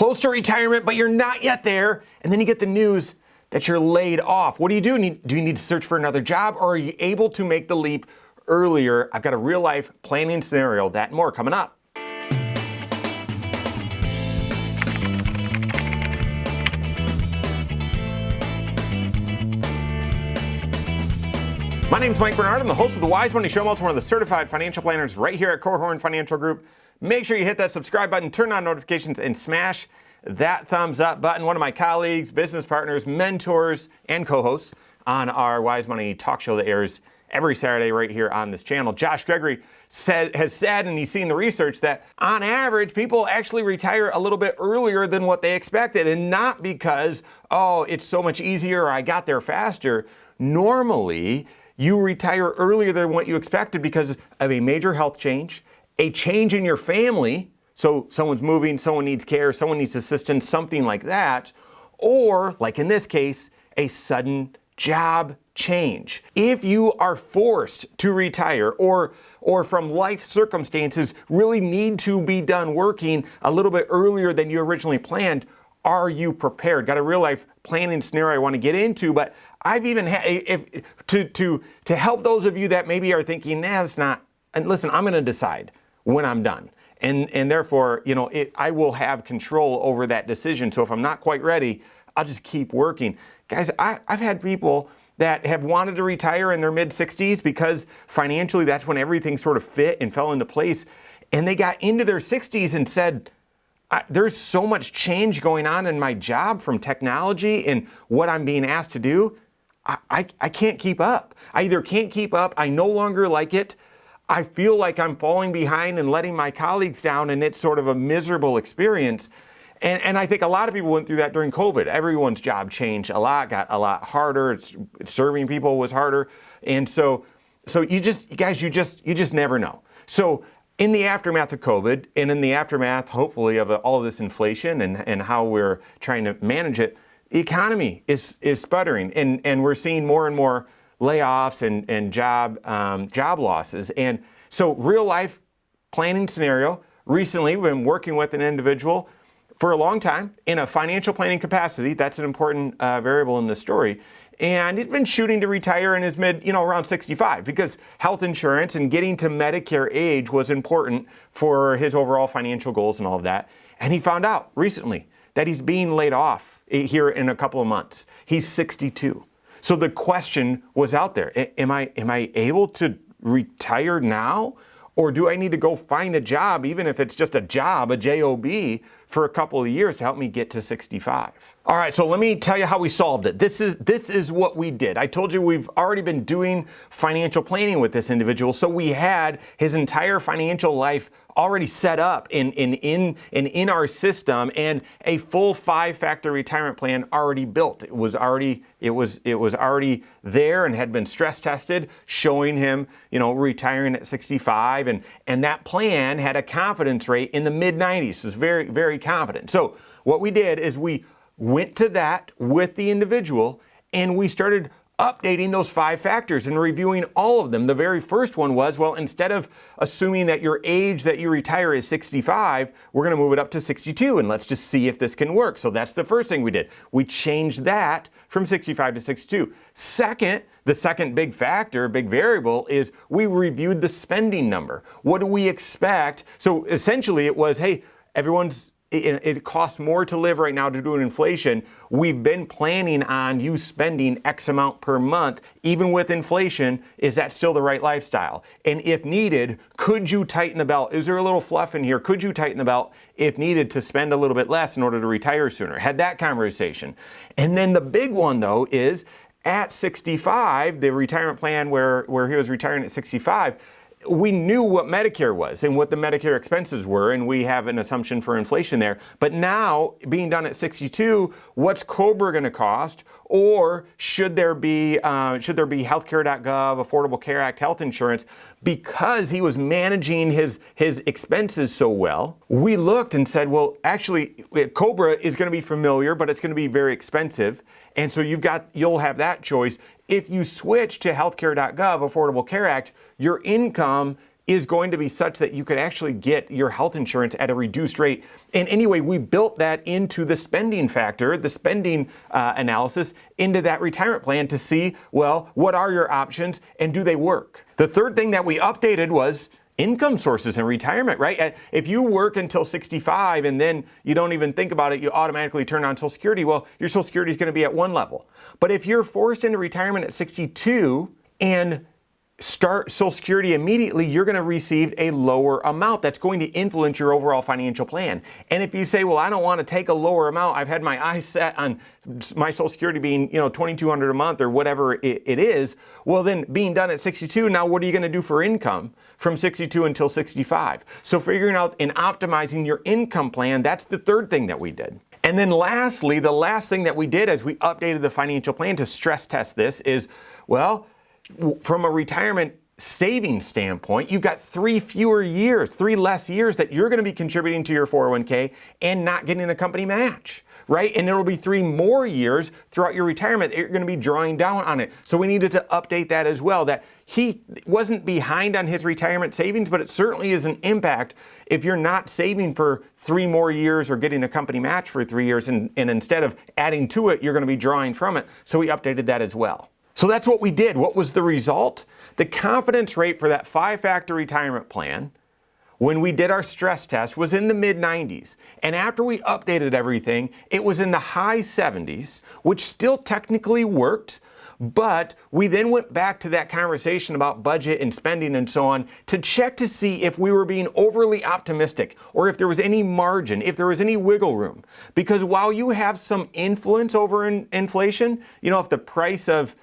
close to retirement, but you're not yet there. And then you get the news that you're laid off. What do you do? Do you need to search for another job, or are you able to make the leap earlier? I've got a real life planning scenario, that and more coming up. My name's Mike Bernard. I'm the host of the Wise Money Show. I'm also one of the certified financial planners right here at Korhorn Financial Group. Make sure you hit that subscribe button, turn on notifications, and smash that thumbs up button. One of my colleagues, business partners, mentors, and co-hosts on our Wise Money talk show that airs every Saturday right here on this channel, Josh Gregory, has said, and he's seen the research, that on average, people actually retire a little bit earlier than what they expected, and not because, oh, it's so much easier or I got there faster. Normally, you retire earlier than what you expected because of a major health change, a change in your family, so someone's moving, someone needs care, someone needs assistance, something like that, or, like in this case, a sudden job change. If you are forced to retire or from life circumstances really need to be done working a little bit earlier than you originally planned, are you prepared? Got a real life planning scenario I want to get into, but I've even had, to help those of you that maybe are thinking, nah, it's not, and listen, I'm going to decide when I'm done. And therefore, I will have control over that decision. So if I'm not quite ready, I'll just keep working. Guys, I've had people that have wanted to retire in their mid-60s because financially that's when everything sort of fit and fell into place. And they got into their 60s and said, there's so much change going on in my job from technology and what I'm being asked to do. I can't keep up. I either can't keep up, I no longer like it, I feel like I'm falling behind and letting my colleagues down, and it's sort of a miserable experience. And I think a lot of people went through that during COVID. Everyone's job changed a lot, got a lot harder. Serving people was harder. And so you just never know. So in the aftermath of COVID, and in the aftermath, hopefully, of all of this inflation and how we're trying to manage it, the economy is sputtering, and we're seeing more and more layoffs and job losses. And so real life planning scenario, recently we've been working with an individual for a long time in a financial planning capacity. That's an important variable in this story. And he's been shooting to retire in his around 65, because health insurance and getting to Medicare age was important for his overall financial goals and all of that. And he found out recently that he's being laid off here in a couple of months. He's 62. So the question was out there, am I able to retire now? Or do I need to go find a job, even if it's just a job, a job, for a couple of years to help me get to 65? All right, so let me tell you how we solved it. This is what we did. I told you we've already been doing financial planning with this individual, so we had his entire financial life already set up in our system, and a full 5-factor retirement plan already built. It was already there and had been stress tested, showing him retiring at 65, and that plan had a confidence rate in the mid-90s. So it was very, very confident. So what we did is we went to that with the individual, and we started updating those 5 factors and reviewing all of them. The very first one was, well, instead of assuming that your age that you retire is 65, we're going to move it up to 62, and let's just see if this can work. So that's the first thing we did. We changed that from 65 to 62. Second, the second big factor, big variable, is we reviewed the spending number. What do we expect? So essentially it was, hey, it costs more to live right now due to inflation. We've been planning on you spending X amount per month. Even with inflation, is that still the right lifestyle? And if needed, could you tighten the belt? Is there a little fluff in here? Could you tighten the belt if needed to spend a little bit less in order to retire sooner? Had that conversation. And then the big one, though, is at 65, the retirement plan where he was retiring at 65, we knew what Medicare was and what the Medicare expenses were, and we have an assumption for inflation there. But now, being done at 62, what's COBRA going to cost? Or should there be healthcare.gov, Affordable Care Act health insurance? Because he was managing his expenses so well, we looked and said, well, actually, COBRA is going to be familiar, but it's going to be very expensive. And so you'll have that choice. If you switch to healthcare.gov, Affordable Care Act, your income is going to be such that you could actually get your health insurance at a reduced rate. And anyway, we built that into the spending factor, the spending analysis into that retirement plan to see, well, what are your options and do they work? The third thing that we updated was income sources in retirement, right? If you work until 65 and then you don't even think about it, you automatically turn on Social Security, well, your Social Security is going to be at one level. But if you're forced into retirement at 62 and start Social Security immediately, you're going to receive a lower amount. That's going to influence your overall financial plan. And if you say, well, I don't want to take a lower amount, I've had my eyes set on my Social Security being, $2,200 a month or whatever it is, well, then being done at 62, now what are you going to do for income from 62 until 65? So figuring out and optimizing your income plan, that's the third thing that we did. And then lastly, the last thing that we did as we updated the financial plan to stress test this is, well, from a retirement savings standpoint, you've got 3 less years that you're going to be contributing to your 401k and not getting a company match, right? And it'll be 3 more years throughout your retirement that you're going to be drawing down on it. So we needed to update that as well, that he wasn't behind on his retirement savings, but it certainly is an impact if you're not saving for 3 more years or getting a company match for 3 years, and instead of adding to it, you're going to be drawing from it. So we updated that as well. So that's what we did. What was the result? The confidence rate for that 5-factor retirement plan, when we did our stress test, was in the mid-90s. And after we updated everything, it was in the high 70s, which still technically worked. But we then went back to that conversation about budget and spending and so on to check to see if we were being overly optimistic or if there was any margin, if there was any wiggle room. Because while you have some influence over inflation, if the price of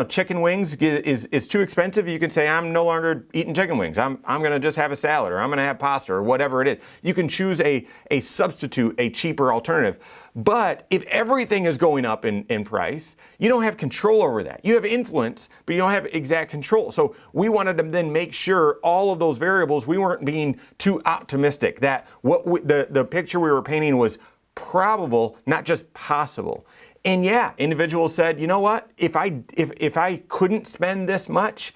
chicken wings is too expensive, you can say, I'm no longer eating chicken wings. I'm going to just have a salad, or I'm going to have pasta, or whatever it is. You can choose a substitute, a cheaper alternative. But if everything is going up in price, you don't have control over that. You have influence, but you don't have exact control. So we wanted to then make sure all of those variables, we weren't being too optimistic, that the picture we were painting was probable, not just possible. And yeah, individuals said, you know what? If I couldn't spend this much,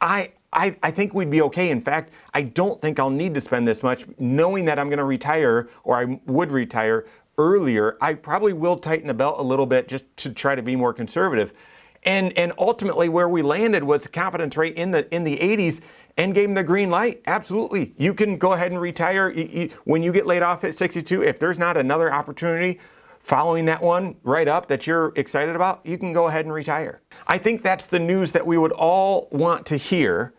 I think we'd be okay. In fact, I don't think I'll need to spend this much, knowing that I'm going to retire, or I would retire earlier. I probably will tighten the belt a little bit just to try to be more conservative. And ultimately, where we landed was the confidence rate in the 80s, and gave them the green light. Absolutely, you can go ahead and retire when you get laid off at 62. If there's not another opportunity following that one right up that you're excited about, you can go ahead and retire. I think that's the news that we would all want to hear,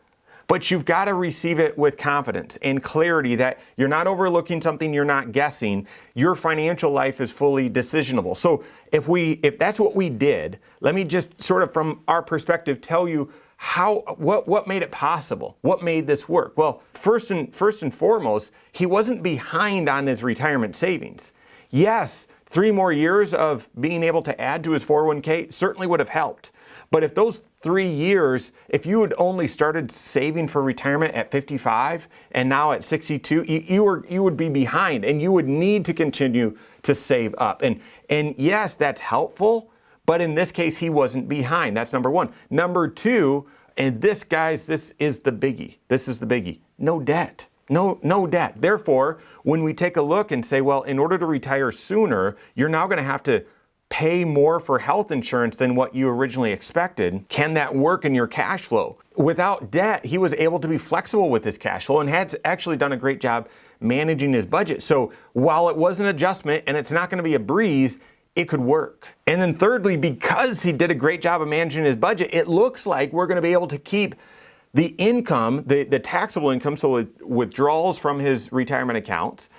but you've got to receive it with confidence and clarity that you're not overlooking something, you're not guessing. Your financial life is fully decisionable. So if that's what we did, let me just sort of from our perspective tell you what made it possible? What made this work? Well, first and foremost, he wasn't behind on his retirement savings. Yes, 3 more years of being able to add to his 401k certainly would have helped. But if those 3 years, if you had only started saving for retirement at 55 and now at 62, you would be behind, and you would need to continue to save up. And yes, that's helpful, but in this case, he wasn't behind. That's number one. Number two, and this is the biggie. This is the biggie. No debt. No debt. Therefore, when we take a look and say, well, in order to retire sooner, you're now going to have to pay more for health insurance than what you originally expected. Can that work in your cash flow? Without debt, he was able to be flexible with his cash flow and has actually done a great job managing his budget. So while it was an adjustment and it's not going to be a breeze, it could work. And then thirdly, because he did a great job of managing his budget, it looks like we're going to be able to keep the income, the taxable income, so withdrawals from his retirement accounts,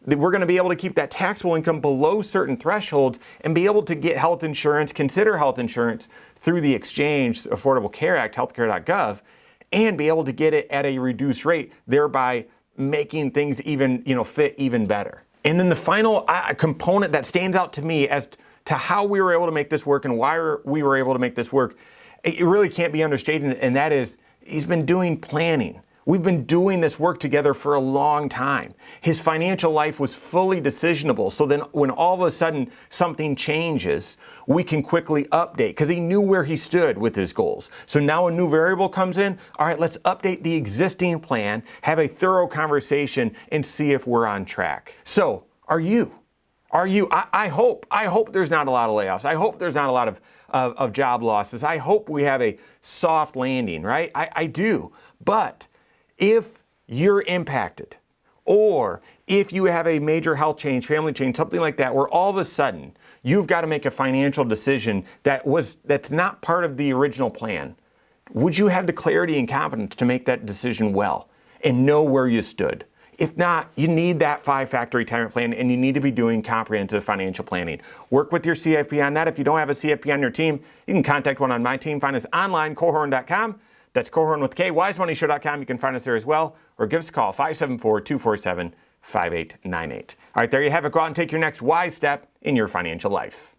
we're going to be able to keep that taxable income below certain thresholds and be able to get health insurance, consider health insurance through the exchange, Affordable Care Act, healthcare.gov, and be able to get it at a reduced rate, thereby making things even, fit even better. And then the final component that stands out to me as to how we were able to make this work and why we were able to make this work, it really can't be understated, and that is he's been doing planning. We've been doing this work together for a long time. His financial life was fully decisionable. So then when all of a sudden something changes, we can quickly update because he knew where he stood with his goals. So now a new variable comes in. All right, let's update the existing plan, have a thorough conversation, and see if we're on track. So are you? I hope there's not a lot of layoffs. I hope there's not a lot of job losses. I hope we have a soft landing, right? I do. But if you're impacted, or if you have a major health change, family change, something like that, where all of a sudden you've got to make a financial decision that's not part of the original plan, would you have the clarity and confidence to make that decision well and know where you stood? If not, you need that 5-factor retirement plan, and you need to be doing comprehensive financial planning. Work with your CFP on that. If you don't have a CFP on your team, you can contact one on my team. Find us online, Korhorn.com. That's Korhorn with K, wisemoneyshow.com. You can find us there as well, or give us a call, 574-247-5898. All right, there you have it. Go out and take your next wise step in your financial life.